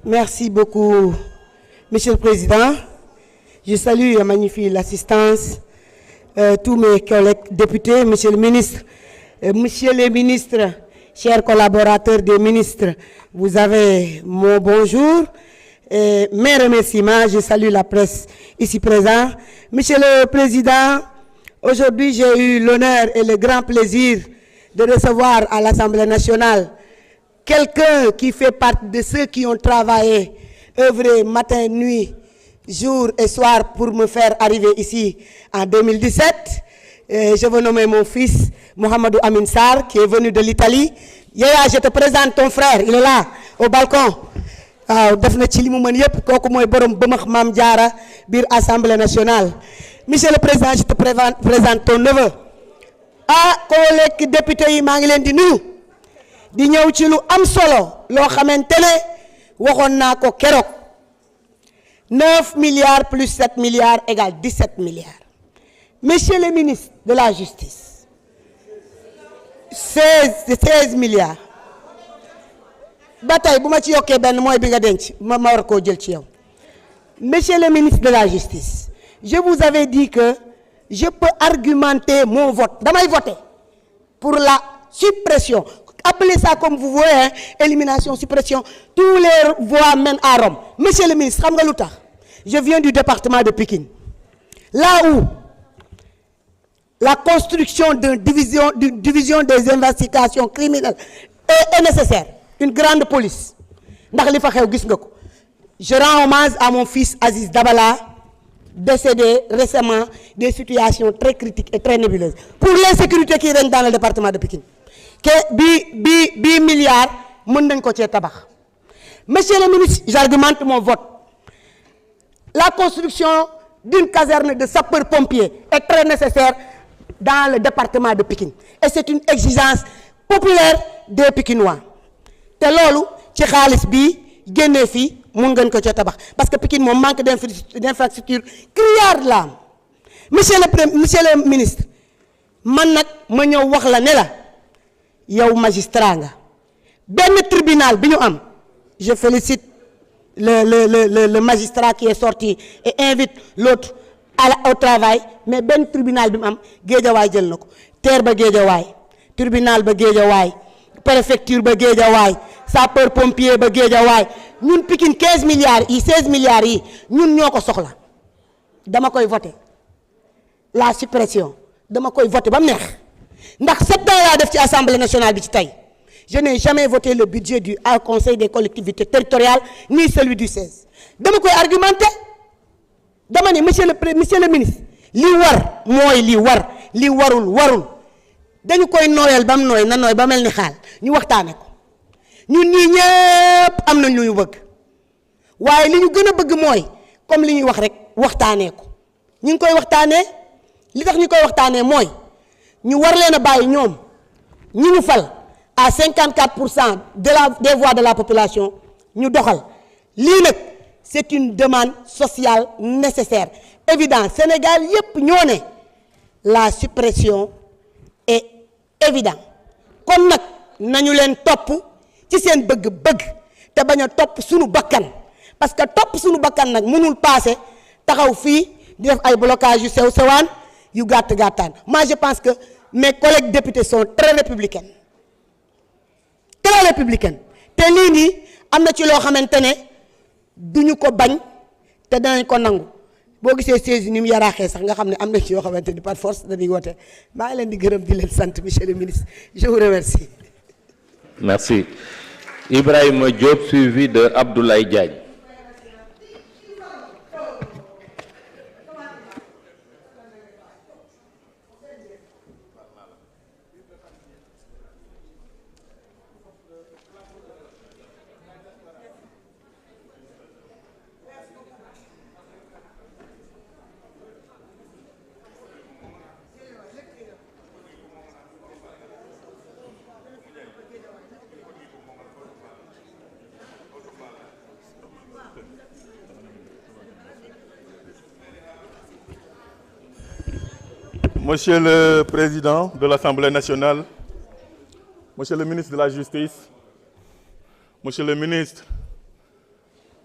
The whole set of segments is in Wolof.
Merci beaucoup, Monsieur le Président. Je salue et magnifie l'assistance, tous mes collègues députés, Monsieur le ministre, Monsieur les ministres, chers collaborateurs des ministres, vous avez mon bonjour. Et mes remerciements, je salue la presse ici présente. Monsieur le Président, aujourd'hui j'ai eu l'honneur et le grand plaisir de recevoir à l'Assemblée nationale quelqu'un qui fait partie de ceux qui ont travaillé, œuvré matin, nuit, jour et soir pour me faire arriver ici en 2017. Je veux nommer mon fils, Mohamedou Amin Sarr, qui est venu de l'Italie. Yaya, je te présente ton frère, il est là, au balcon. Def na ci li mu mën yëpp kooku mooy borom bëmax Maam Jaara biir Assemblée nationale. Monsieur le Président, je te présente ton neveu. Collègue député yi maa ngi leen di nuyu di ñëw ci lu am solo loo xamante ne waxoon naa ko keroog 9 milliards plus 7 milliards égale 17 milliards. Monsieur le ministre de la Justice, 16 milliards. ba tey bu ma ci yokkee benn mooy bi nga denc ma war koo jël ci yow. Monsieur le ministre de la Justice, je vous avais dit que je peux argumenter mon vote damay voter pour la suppression, appelez ça comme vous voulez, hein, élimination, suppression, tous les voies mènent à Rome. Monsieur le ministre, xam nga lu tax je viens du département de Pikine, là où la construction d'une division des investigations criminelles est nécessaire, une grande police. Ndax li fa xew gis nga ko. Je rends hommage à mon fils Aziz Dabala, décédé récemment, des situations très critiques et très nébuleuses pour l'insécurité qui règne dans le département de Pikine. Que bi milliards mën nañ ko cee tabax. Monsieur le ministre, j'argumente mon vote. La construction d'une caserne de sapeurs-pompiers est très nécessaire dans le département de Pikine et c'est une exigence populaire des Pikinois. te loolu ci xaalis bi génnee fii mun ngeen ko ca tabax parce que Pikine moom manque d'infrastructure criard la am. Monsieur le ministre, man nag ma ñëw wax la ne la yow magistrat nga benn tribunal bi ñu am, je félicite le magistrat qui est sorti et invite l'autre au travail, mais benn tribunal bi mu am Géejawaay jël na ko. terre ba Géejawaay, tribunal ba Géejawaay, préfecture ba Géejawaay, sapeur pompier ba Géejawaay. ñun Pikine 15 milliards yi 16 milliards yi ñun ñoo ko soxla. dama koy voter la suppression, dama koy voter ba mu neex ndax 7 ans laa def ci assemblée nationale bi ci tey je n'ai jamais voté le budget du Haut Conseil des collectivités territoriales ni celui du 16. dama koy argumenter dama ne monsieur le ministre, li war mooy li war, li warul dañu koy nooyal ba mu nooy na nooy ba mel ni xaal ñu waxtaane ko. ñun ñii ñëpp am nañ lu ñu bëgg waaye li ñu gën a bëgg mooy comme li ñuy wax rek waxtaanee ko. ñu ngi koy waxtaanee li tax ñu koy waxtaanee mooy ñu war leen a bàyyi ñoom ñi ñu fal à 54% des voix de la population ñu doxal lii nag c'est une demande sociale nécessaire évident. Sénégal yépp ñoo ne la suppression est évident kon nag nañu leen topp ci seen bëgg-bëgg te bañ a topp sunu bakkan parce que topp sunu bakkan nag mënul passé taxaw fii di def ay blocage yu sew sewaan yu gàttaan. Moi je pense que mes collègues députés sont très républicains te lii nii am na ci loo xamante ne duñu ko bañ te danañ ko nangu. boo gisee siège ni mu yaraaxee sax nga xam ne am na ci yoo xamante ni par force dañuy wote. maa ngi leen di gërëm di leen sant monsieur le ministre, je vous remercie. Merci. Ibrahima Diop suivi de Abdoulaye Diagne. Monsieur le Président de l'Assemblée nationale, Monsieur le ministre de la Justice, Monsieur le ministre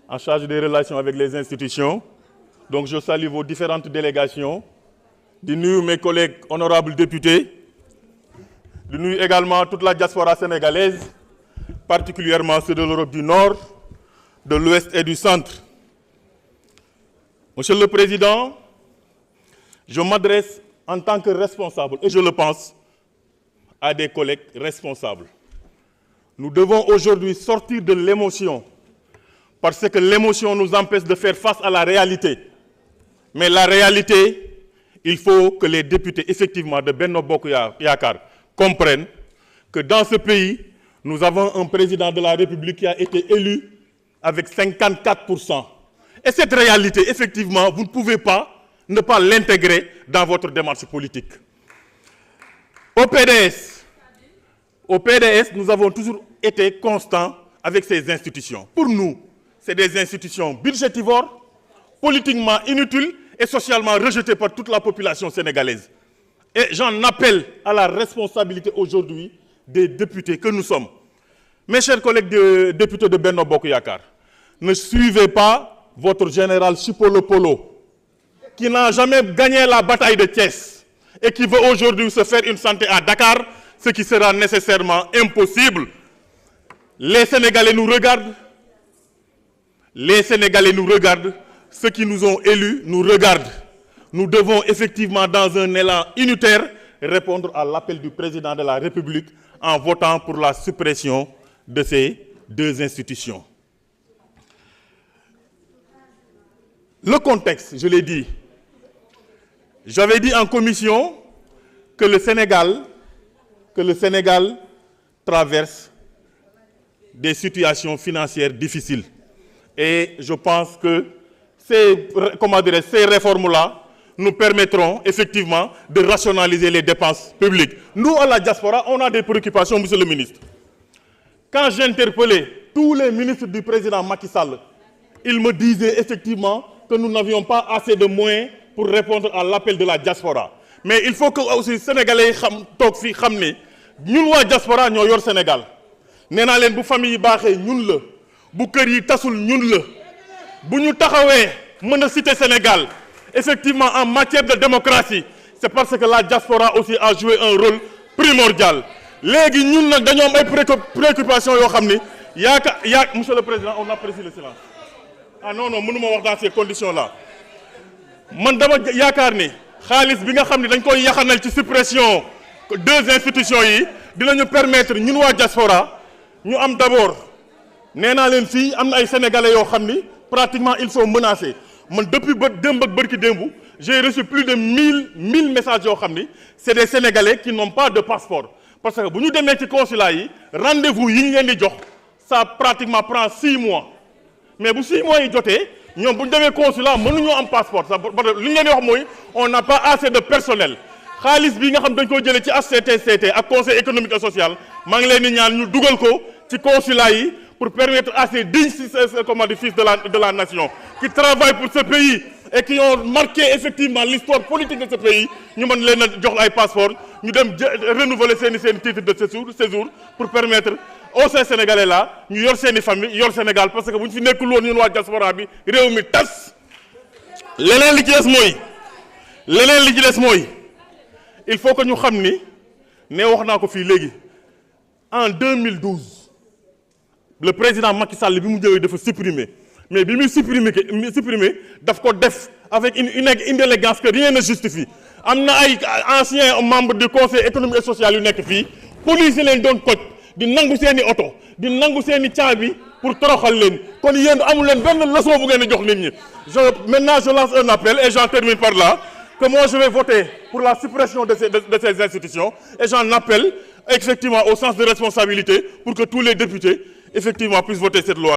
en charge des relations avec les institutions. Donc je salue vos différentes délégations, di nuyu mes collègues honorables députés, di nuyu également toute la diaspora sénégalaise, particulièrement ceux de l'Europe du Nord, de l'Ouest et du Centre. Monsieur le Président, je m'adresse en tant que responsable, et je le pense, à des collègues responsables. Nous devons aujourd'hui sortir de l'émotion, parce que l'émotion nous empêche de faire face à la réalité. Mais la réalité, il faut que les députés, effectivement, de Benno Bokk Yakaar comprennent que dans ce pays, nous avons un président de la République qui a été élu avec 54%. Et cette réalité, effectivement, vous ne pouvez pas ne pas l'intégrer dans votre démarche politique. Au PDS, nous avons toujours été constants avec ces institutions. Pour nous, c'est des institutions budgétivores, politiquement inutiles et socialement rejetées par toute la population sénégalaise. Et j'en appelle à la responsabilité aujourd'hui des députés que nous sommes. Mes chers collègues députés de Benno Bokk Yakaar, ne suivez pas votre général Chipolopolo, qui n'a jamais gagné la bataille de Thiès et qui veut aujourd'hui se faire une santé à Dakar, ce qui sera nécessairement impossible. Les Sénégalais nous regardent. Les Sénégalais nous regardent. Ceux qui nous ont élus nous regardent. Nous devons effectivement, dans un élan unitaire, répondre à l'appel du président de la République en votant pour la suppression de ces deux institutions. Le contexte, je l'ai dit. J'avais dit en commission que le Sénégal traverse des situations financières difficiles. Et je pense que ces réformes-là nous permettront effectivement de rationaliser les dépenses publiques. Nous, à la diaspora, on a des préoccupations, monsieur le ministre. Quand j'interpellais tous les ministres du président Macky Sall, ils me disaient effectivement que nous n'avions pas assez de moyens pour répondre à l'appel de la diaspora. Mais il faut que aussi Sénégalais toog fii xam ne ñun waa diaspora ñoo yor Sénégal. nee naa leen bu famille yi baaxee ñun la bu kër yi tasul ñun la bu ñu taxawee mën a citer Sénégal effectivement en matière de démocratie c'est parce que la diaspora aussi a joué un rôle primordial. léegi ñun nag dañoo am ay préoccupations yoo xam ni monsieur le président on apprécie le silence. Ah non mënuma wax dans ces conditions là man dama yaakaar ni xaalis bi nga xam ne dañ koy yaxanal ci suppression deux institutions yi dinañu permettre ñun waa diaspora ñu am d'abord nee naa leen fii am na ay sénégalais yoo xam ni pratiquement ils sont menacés man depuis ba démb ak bërki démb j'ai reçu plus de 1000 messages yoo xam ni c'est des sénégalais qui n'ont pas de passeport parce que bu ñu demee ci consulat yi rendez-vous yi ñu leen di jox ça pratiquement prend 6 mois mais bu 6 mois yi jotee ñoom bu ñu demee consulat mënuñoo am passeport ça li ñu leen di wax mooy on n'a pas assez de personnel xaalis bi nga xam dañ koo jëlee ci HCCT ak conseil économique et social maa ngi leen di ñaan ñu dugal ko ci consulat yi pour permettre à ces dignes fils de la nation qui travaillent pour ce pays et qui ont marqué effectivement l'histoire politique de ce pays ñu mën leen a jox ay passeport ñu dem renouveler seen titre de séjour pour permettre aux Sénégalais là ñu yor seeni famille yor Sénégal parce que bu ñu fi nekkul woon ñun waa diaspora bi réew mi tas. leneen li ci des mooy il faut que ñu xam ni ne wax naa ko fii léegi en 2012 le président Macky Sall bi mu ñëwee dafa supprimer mais bi muy supprimer daf ko def avec une élégance que rien ne justifie. am na ay anciens membres du conseil économique et social yu nekk fii police leen doon toj di nangu seeni oto di nangu seeni caabi pour toroxal leen kon yéen amul leen benn leçon bu ngeen di jox nit ñi. Maintenant je lance un appel et j'en termine par là que moi je vais voter pour la suppression de ces institutions et j'en appelle effectivement au sens de responsabilité pour que tous les députés effectivement puissent voter cette loi.